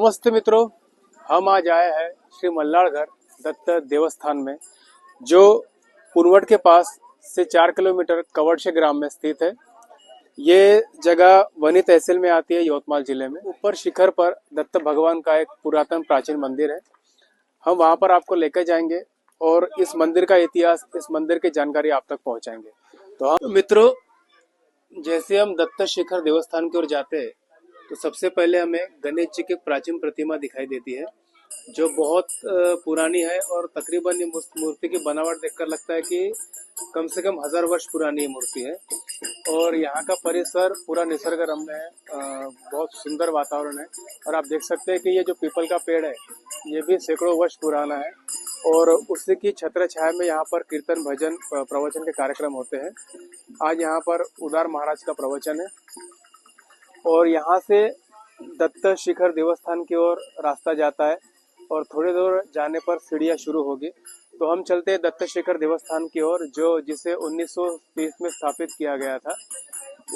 नमस्ते मित्रों, हम आज आए हैं श्री मल्लारगढ़ दत्त देवस्थान में, जो पुनवट के पास से 4 किलोमीटर कवड़शे ग्राम में स्थित है। ये जगह वनी तहसील में आती है, यवतमाल जिले में। ऊपर शिखर पर दत्त भगवान का एक पुरातन प्राचीन मंदिर है। हम वहां पर आपको लेकर जाएंगे और इस मंदिर का इतिहास, इस मंदिर की जानकारी आप तक पहुंचाएंगे। तो हम मित्रों, जैसे हम दत्त शिखर देवस्थान की ओर जाते हैं तो सबसे पहले हमें गणेश जी की प्राचीन प्रतिमा दिखाई देती है, जो बहुत पुरानी है और तकरीबन ये मूर्ति की बनावट देखकर लगता है कि कम से कम 1000 वर्ष पुरानी ये मूर्ति है। और यहाँ का परिसर पूरा निसर्ग रम्य है, बहुत सुंदर वातावरण है। और आप देख सकते हैं कि ये जो पीपल का पेड़ है ये भी सैकड़ों वर्ष पुराना है और उसी की छत्र छाया में यहाँ पर कीर्तन भजन प्रवचन के कार्यक्रम होते हैं। आज यहाँ पर उदार महाराज का प्रवचन है और यहाँ से दत्त शिखर देवस्थान की ओर रास्ता जाता है और थोड़ी दूर जाने पर सीढ़ियाँ शुरू होगी। तो हम चलते हैं दत्त शिखर देवस्थान की ओर, जो जिसे 1930 में स्थापित किया गया था।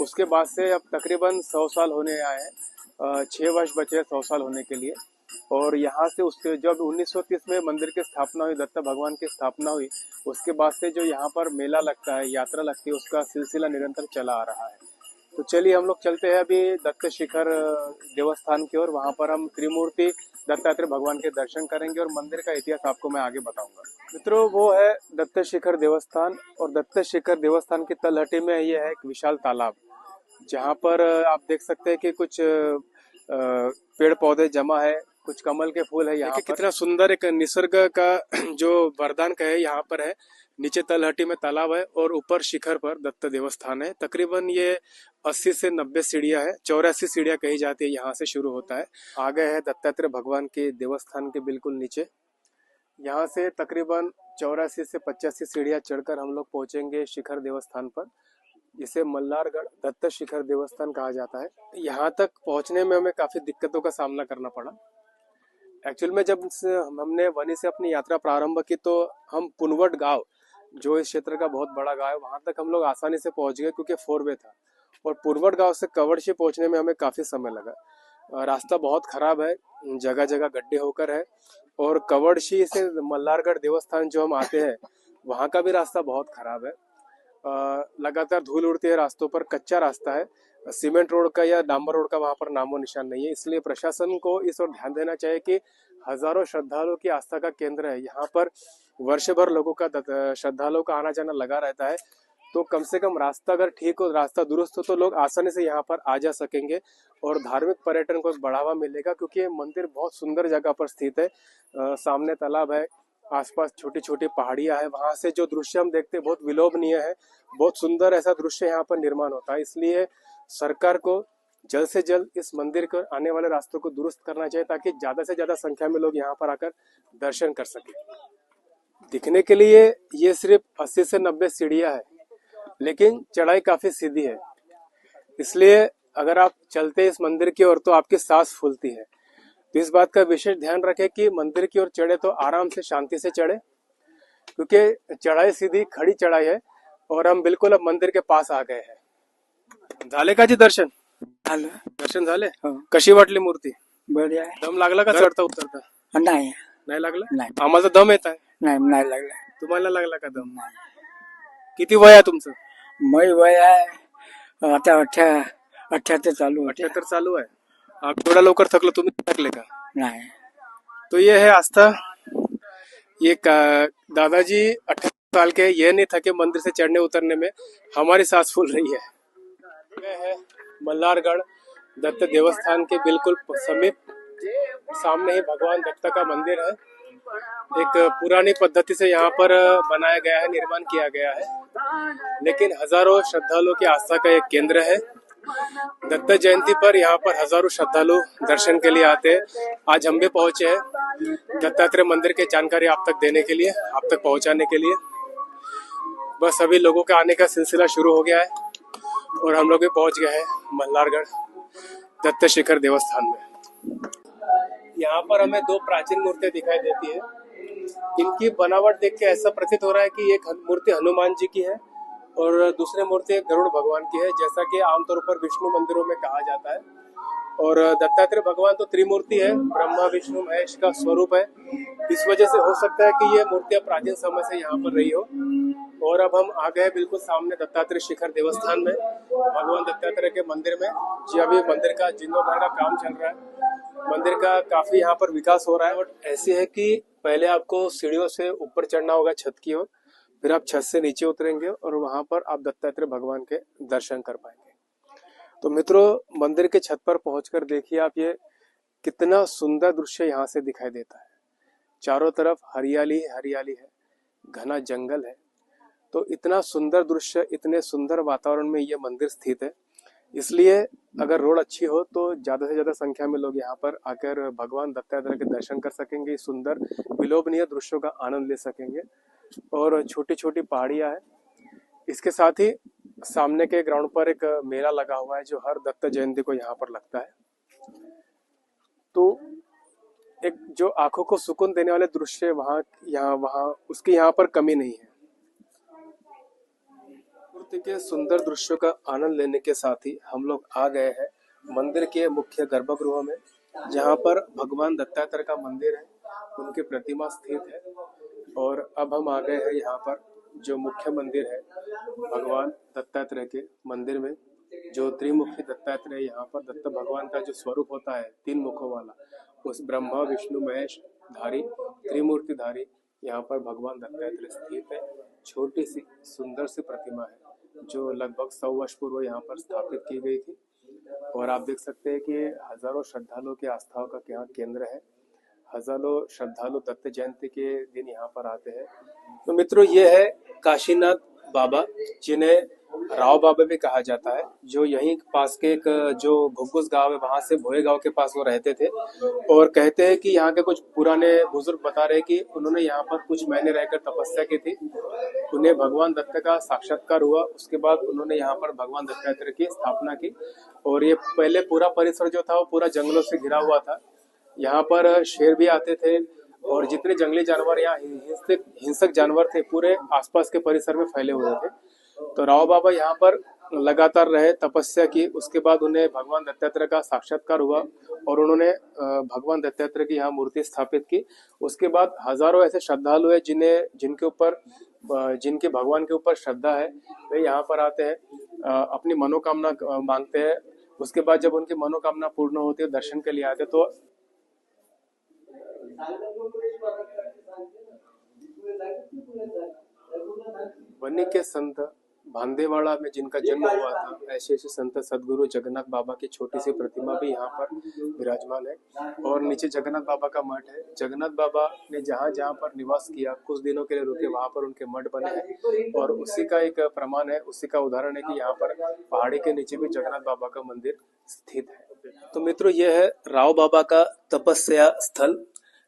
उसके बाद से अब तकरीबन 100 साल होने आए हैं, 6 वर्ष बचे 100 साल होने के लिए। और यहाँ से उसके जब 1930 में मंदिर की स्थापना हुई, दत्त भगवान की स्थापना हुई, उसके बाद से जो यहाँ पर मेला लगता है, यात्रा लगती है, उसका सिलसिला निरंतर चला आ रहा है। तो चलिए हम लोग चलते हैं अभी दत्त शिखर देवस्थान की ओर। वहाँ पर हम त्रिमूर्ति दत्तात्रेय भगवान के दर्शन करेंगे और मंदिर का इतिहास आपको मैं आगे बताऊंगा। मित्रों, वो है दत्त शिखर देवस्थान और दत्त शिखर देवस्थान की तलहटी में ये है एक विशाल तालाब, जहाँ पर आप देख सकते हैं कि कुछ पेड़ पौधे जमा है, कुछ कमल के फूल है। यहाँ कितना सुंदर एक निसर्ग का जो वरदान का है यहाँ पर है। नीचे तलहटी में तालाब है और ऊपर शिखर पर दत्त देवस्थान है। तकरीबन ये 80 से 90 सीढ़ियां है, 84 सीढ़ियां कही जाती है, यहाँ से शुरू होता है। आगे है दत्तात्रेय भगवान के देवस्थान के बिल्कुल नीचे। यहाँ से तकरीबन 84 से 85 सीढ़ियां चढ़कर हम लोग पहुंचेंगे शिखर देवस्थान पर, जिसे मल्लारगढ़ दत्त शिखर देवस्थान कहा जाता है। यहाँ तक पहुंचने में हमें काफी दिक्कतों का सामना करना पड़ा। एक्चुअल में जब हमने वनी से अपनी यात्रा प्रारंभ की तो हम पुनवट गांव, जो इस क्षेत्र का बहुत बड़ा गांव है, वहां तक हम लोग आसानी से पहुंच गए क्योंकि 4 वे था। और पुनवट गांव से कवड़शे पहुंचने में हमें काफी समय लगा। रास्ता बहुत खराब है, जगह जगह गड्ढे होकर है। और कवड़शी से मल्लारगढ़ देवस्थान जो हम आते हैं वहां का भी रास्ता बहुत खराब है। लगातार धूल उड़ती है रास्तों पर, कच्चा रास्ता है, सीमेंट रोड का या डांबर रोड का वहां पर नामो निशान नहीं है। इसलिए प्रशासन को इस ओर ध्यान देना चाहिए कि हजारों श्रद्धालुओं की आस्था का केंद्र है, यहाँ पर वर्ष भर लोगों का श्रद्धालुओं का आना जाना लगा रहता है। तो कम से कम रास्ता अगर ठीक हो, रास्ता दुरुस्त हो, तो लोग आसानी से यहाँ पर आ जा सकेंगे और धार्मिक पर्यटन को बढ़ावा मिलेगा। क्योंकि ये मंदिर बहुत सुंदर जगह पर स्थित है, सामने तालाब है, आसपास छोटी छोटी पहाड़ियां है। वहां से जो दृश्य हम देखते हैं बहुत विलोभनीय है, बहुत सुंदर ऐसा दृश्य यहाँ पर निर्माण होता है। इसलिए सरकार को जल्द से जल्द इस मंदिर को आने वाले रास्तों को दुरुस्त करना चाहिए, ताकि ज्यादा से ज्यादा संख्या में लोग यहाँ पर आकर दर्शन कर सके। दिखने के लिए ये सिर्फ 80 से 90 सीढ़ियां है, लेकिन चढ़ाई काफी सीधी है। इसलिए अगर आप चलते इस मंदिर की ओर तो आपकी सांस फूलती है। तो इस बात का विशेष ध्यान रखें कि मंदिर की ओर चढ़े तो आराम से, शांति से चढ़े, क्योंकि चढ़ाई सीधी खड़ी चढ़ाई है। और हम बिल्कुल अब मंदिर के पास आ गए हैं। झाले का जी दर्शन? दर्शन झाले? कशी वाटली मूर्ती? बढिया आहे. दम लागला का चढता उतरता? नाही नाही लागला? नाही. आम्हाला दम येत आहे. नाही लागला. तुम्हाला लागला का दम? किती वय आहे तुमचं? मै वय आहे आता 78 चालू होते. 78 चालू आहे. आप थोड़ा लवकर थकलो, तुम्ही थकले का? नाही. तो ये है आस्था। ये दादाजी 78 साल के, ये नहीं थके मंदिर से चढ़ने उतरने में, हमारी सांस फूल रही है। यह है मल्लारगढ़ दत्त देवस्थान के बिल्कुल समीप, सामने ही भगवान दत्त का मंदिर है। एक पुरानी पद्धति से यहाँ पर बनाया गया है, निर्माण किया गया है, लेकिन हजारों श्रद्धालुओं की आस्था का एक केंद्र है। दत्त जयंती पर यहाँ पर हजारों श्रद्धालु दर्शन के लिए आते हैं। आज हम भी पहुंचे हैं दत्तात्रेय मंदिर की जानकारी आप तक देने के लिए, आप तक पहुंचाने के लिए। बस अभी लोगों के आने का सिलसिला शुरू हो गया है और हम लोग भी पहुंच गए हैं मल्लारगढ़ दत्त शिखर देवस्थान में। यहाँ पर हमें 2 प्राचीन मूर्तियां दिखाई देती है। इनकी बनावट देख के ऐसा प्रतीत हो रहा है कि एक मूर्ति हनुमान जी की है और दूसरी मूर्ति गरुड़ भगवान की है, जैसा कि आमतौर पर विष्णु मंदिरों में कहा जाता है। और दत्तात्रेय भगवान तो त्रिमूर्ति है, ब्रह्मा विष्णु महेश का स्वरूप है। इस वजह से हो सकता है कि ये मूर्तियां प्राचीन समय से यहाँ पर रही हो। और अब हम आ गए बिल्कुल सामने दत्तात्रेय शिखर देवस्थान में, भगवान दत्तात्रेय के मंदिर में। जी अभी मंदिर का जीर्णोद्धार का काम चल रहा है। मंदिर का काफी यहाँ पर विकास हो रहा है। और ऐसे है कि पहले आपको सीढ़ियों से ऊपर चढ़ना होगा छत की ओर, फिर आप छत से नीचे उतरेंगे और वहां पर आप दत्तात्रेय भगवान के दर्शन कर पाएंगे। तो मित्रों, मंदिर के छत पर पहुंचकर देखिए आप, ये कितना सुंदर दृश्य यहाँ से दिखाई देता है। चारों तरफ हरियाली हरियाली है, घना जंगल है। तो इतना सुंदर दृश्य, इतने सुंदर वातावरण में ये मंदिर स्थित है। इसलिए अगर रोड अच्छी हो तो ज्यादा से ज्यादा संख्या में लोग यहाँ पर आकर भगवान दत्तात्रेय के दर्शन कर सकेंगे, सुंदर विलोभनीय दृश्यों का आनंद ले सकेंगे। और छोटी छोटी पहाड़ियां हैं। इसके साथ ही सामने के ग्राउंड पर एक मेला लगा हुआ है जो हर दत्त जयंती को यहाँ पर लगता है। तो एक जो आंखों को सुकून देने वाले दृश्य वहाँ उसकी यहाँ पर कमी नहीं है। मूर्ति के सुंदर दृश्यों का आनंद लेने के साथ ही हम लोग आ गए हैं मंदिर के मुख्य गर्भगृह में, जहाँ पर भगवान दत्तात्रेय का मंदिर है, उनकी प्रतिमा स्थित है। और अब हम आ गए हैं यहाँ पर जो मुख्य मंदिर है भगवान दत्तात्रेय के मंदिर में, जो त्रिमुखी दत्तात्रेय, यहाँ पर दत्त भगवान का जो स्वरूप होता है 3 मुखों वाला, उस ब्रह्मा विष्णु महेश धारी त्रिमूर्ति धारी यहाँ पर भगवान दत्तात्रेय स्थित है। छोटी सी सुंदर सी प्रतिमा है जो लगभग 100 वर्ष पूर्व यहाँ पर स्थापित की गई थी। और आप देख सकते हैं कि हजारों श्रद्धालुओं की आस्थाओं का यहाँ केंद्र है। हजारों श्रद्धालु दत्त जयंती के दिन यहाँ पर आते हैं। तो मित्रों, ये है काशीनाथ बाबा, जिन्हें राव बाबा भी कहा जाता है, जो यहीं पास के एक जो घुग्गुस गांव है, वहां से भोए गांव के पास वो रहते थे। और कहते हैं कि यहाँ के कुछ पुराने बुजुर्ग बता रहे कि उन्होंने यहाँ पर कुछ महीने रहकर तपस्या की थी। उन्हें भगवान दत्त का साक्षात्कार हुआ। उसके बाद उन्होंने यहाँ पर भगवान दत्तात्रेय की स्थापना की। और ये पहले पूरा परिसर जो था वो पूरा जंगलों से घिरा हुआ था। यहाँ पर शेर भी आते थे और जितने जंगली जानवर यहाँ हिंसक जानवर थे पूरे आसपास के परिसर में फैले हुए थे। तो राव बाबा यहाँ पर लगातार रहे, तपस्या की। उसके बाद उन्हें भगवान दत्तात्रेय का साक्षात्कार हुआ और उन्होंने भगवान दत्तात्रेय की यहाँ मूर्ति स्थापित की। उसके बाद हजारों ऐसे श्रद्धालु है जिनके भगवान के ऊपर श्रद्धा है, वे यहाँ पर आते हैं, अपनी मनोकामना मांगते हैं। उसके बाद जब उनकी मनोकामना पूर्ण होती है, दर्शन के लिए आते तो बन्नी के संत भांदेवाड़ा में जिनका जन्म हुआ था, ऐसे ऐसे संत सदगुरु जगन्नाथ बाबा की छोटी सी प्रतिमा भी यहाँ पर विराजमान है। और नीचे जगन्नाथ बाबा का मठ है। जगन्नाथ बाबा ने जहाँ जहाँ पर निवास किया, कुछ दिनों के लिए रुके, वहां पर उनके मठ बने हैं। और उसी का एक प्रमाण है, उसी का उदाहरण है कि यहाँ पर पहाड़ी के नीचे भी जगन्नाथ बाबा का मंदिर स्थित है। तो मित्रों, यह है राव बाबा का तपस्या स्थल,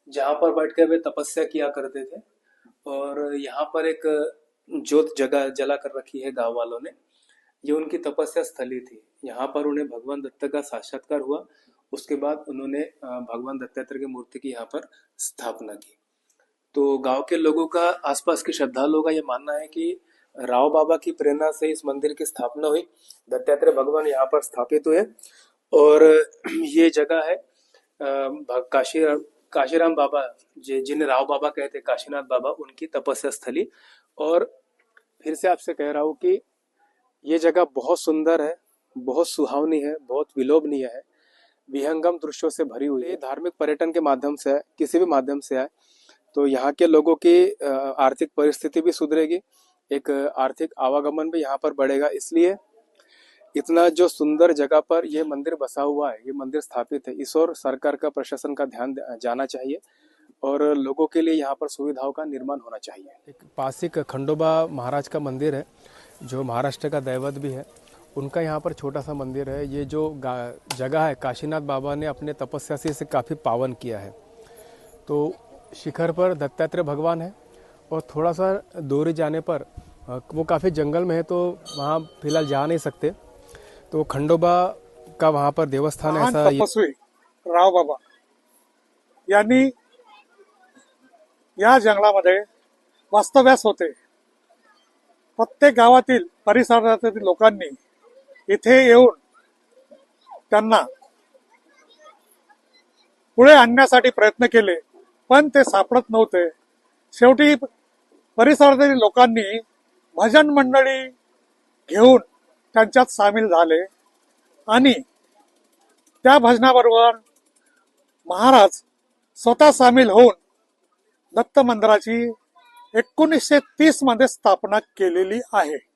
जहाँ पर बैठकर वे तपस्या किया करते थे। और यहाँ पर एक जोत जगह जला कर रखी है गांव वालों ने। ये उनकी तपस्या स्थली थी। यहाँ पर उन्हें भगवान दत्त का साक्षात्कार हुआ। उसके बाद उन्होंने भगवान दत्तात्रेय की मूर्ति की यहाँ पर स्थापना की। तो गांव के लोगों का, आसपास के श्रद्धालुओं का ये मानना है कि राव बाबा की प्रेरणा से इस मंदिर की स्थापना हुई, दत्तात्रेय भगवान यहाँ पर स्थापित हुए। और ये जगह है काशीराम बाबा, जिन्हें राव बाबा कहते, काशीनाथ बाबा, उनकी तपस्या स्थली। और फिर से आपसे कह रहा हूँ कि ये जगह बहुत सुंदर है, बहुत सुहावनी है, बहुत विलोभनीय है, विहंगम दृश्यों से भरी हुई है। धार्मिक पर्यटन के माध्यम से, किसी भी माध्यम से आए तो यहाँ के लोगों की आर्थिक परिस्थिति भी सुधरेगी, एक आर्थिक आवागमन भी यहाँ पर बढ़ेगा। इसलिए इतना जो सुंदर जगह पर यह मंदिर बसा हुआ है, ये मंदिर स्थापित है, इस ओर सरकार का, प्रशासन का ध्यान जाना चाहिए और लोगों के लिए यहाँ पर सुविधाओं का निर्माण होना चाहिए। एक पास ही खंडोबा महाराज का मंदिर है, जो महाराष्ट्र का दैवत भी है। उनका यहाँ पर छोटा सा मंदिर है। ये जो जगह है, काशीनाथ बाबा ने अपने तपस्या से इसे काफ़ी पावन किया है। तो शिखर पर दत्तात्रेय भगवान है और थोड़ा सा दूरी जाने पर वो काफ़ी जंगल में है, तो वहाँ फिलहाल जा नहीं सकते। तो खंडोबा का वहाँ पर देवस्थान है। ऐसा तपस्वी राव बाबा यांनी या जंगलामध्ये वास्तव्यास होते। प्रत्येक गावातील परिसरातील लोकांनी इथे येऊन त्यांना पुढे आणण्यासाठी प्रयत्न केले, पण ते सापडत नव्हते. शेवटी परिसरातील लोकांनी भजन मंडळी घेऊन त्यांच्यात सामील झाले आणि त्या भजनाबरोबर महाराज स्वतः सामील होऊन दत्त मंदिराची 1930 मध्ये स्थापना केलेली आहे.